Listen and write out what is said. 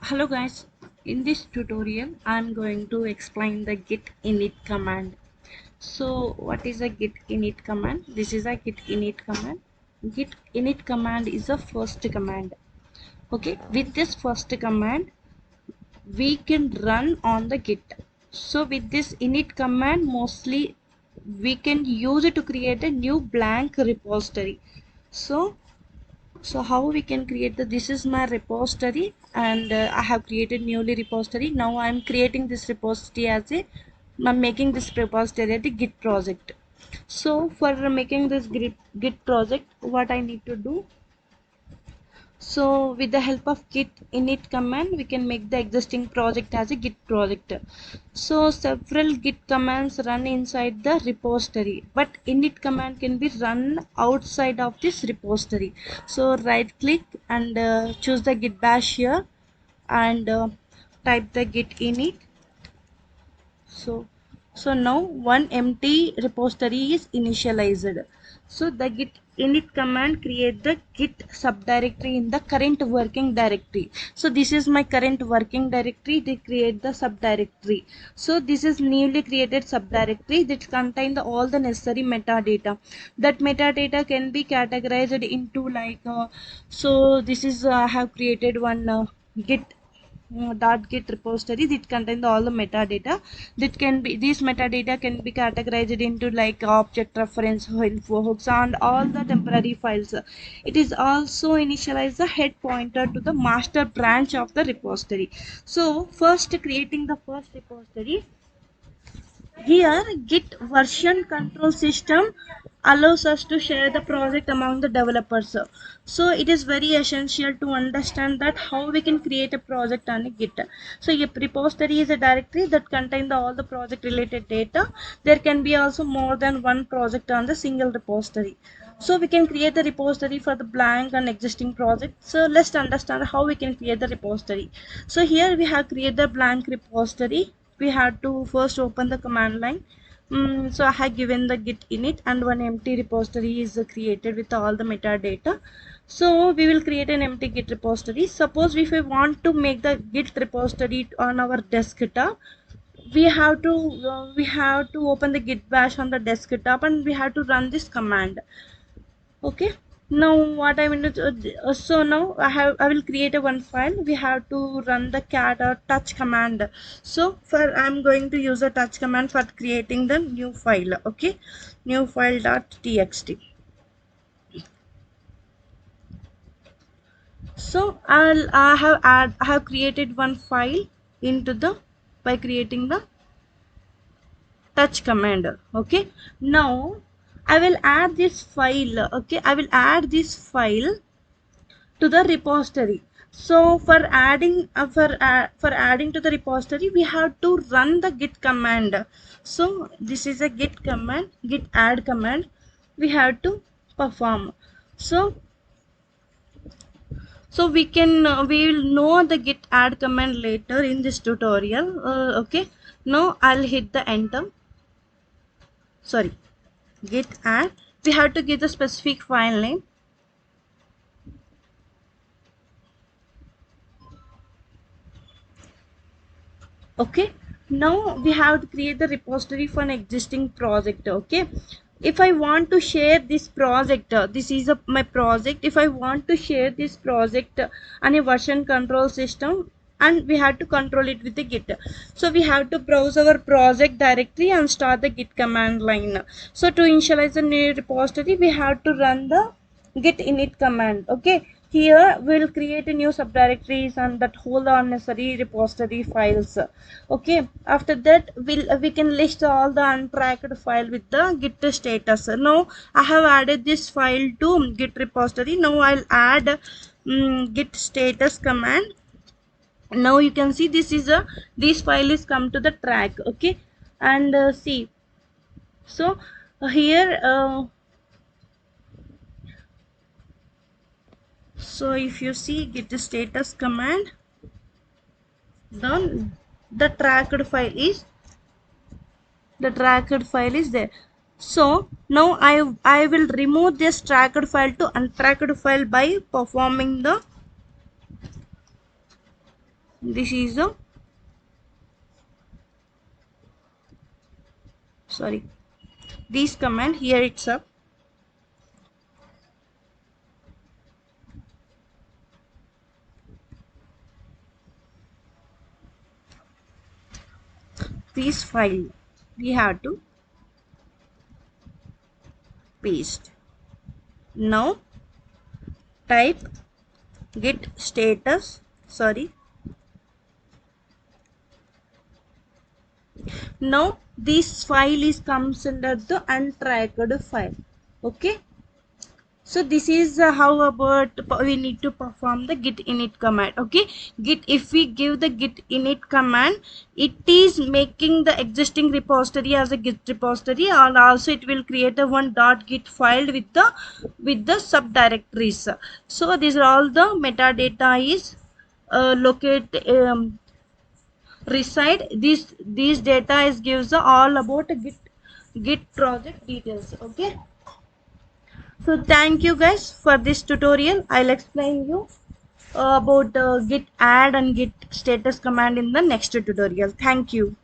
Hello guys, in this tutorial I'm going to explain the git init command. So what is a git init command? This is a git init command. Git init command is the first command. Okay, with this first command we can run on the git. So with this init command mostly we can use it to create a new blank repository. So how we can create this is my repository, and I have created newly repository. Now I'm creating this repository as I'm making this repository as a git project. So for making this git project, what I need to do, so with the help of git init command we can make the existing project as a git project. So several git commands run inside the repository, but init command can be run outside of this repository. So right click and choose the git bash here, and type the git init. So now one empty repository is initialized. So the git init command create the git subdirectory in the current working directory. So this is my current working directory. They create the subdirectory. So this is newly created subdirectory that contain all the necessary metadata. That metadata can be categorized into so this is I have created one git .git repository that contains all the metadata. That can be, these metadata can be categorized into like object reference, info hooks, and all the temporary files. It is also initialize the head pointer to the master branch of the repository. So first creating the first repository. Here, Git version control system allows us to share the project among the developers. So it is very essential to understand that how we can create a project on a Git. So a repository is a directory that contains all the project related data. There can be also more than one project on the single repository. So we can create the repository for the blank and existing project. So let's understand how we can create the repository. So here we have created the blank repository. We have to first open the command line. So I have given the git init, and one empty repository is created with all the metadata. So we will create an empty git repository. Suppose if we want to make the git repository on our desktop, we have to open the git bash on the desktop, and we have to run this command. Okay, now what I will do, so now I will create a one file. We have to run the cat or touch command. So for I'm going to use a touch command for creating the new file. Okay, new file .txt. So I have created one file into the by creating the touch command. Okay, now I will add this file. Okay, I will add this file to the repository. So for adding to the repository, we have to run the git command. So this is a git command, git add command we have to perform. So we will know the git add command later in this tutorial. Okay, now I'll hit the enter. Sorry, git add, we have to give the specific file name. Okay, now we have to create the repository for an existing project. Okay, if I want to share this project, this is my project. If I want to share this project on a version control system, and we have to control it with the git, so we have to browse our project directory and start the git command line. So to initialize the new repository, we have to run the git init command. Okay, here we'll create a new subdirectories and that hold on necessary repository files. Okay, after that we can list all the untracked file with the git status. Now I have added this file to git repository. Now I'll add git status command. Now you can see this file is come to the track. Okay, and see, so here so if you see git status command, then the tracked file is there. So now I will remove this tracked file to untracked file by performing the this is a, sorry, this command here it's a, this file we have to paste. Now type git status, sorry, now this file is comes under the untracked file. Okay, so this is how about we need to perform the git init command. Okay, git, if we give the git init command, it is making the existing repository as a git repository, and also it will create a one .git file with the subdirectories. So these are all the metadata is locate reside. This data is gives all about a git project details. Okay, so thank you guys for this tutorial. I'll explain you about git add and git status command in the next tutorial. Thank you.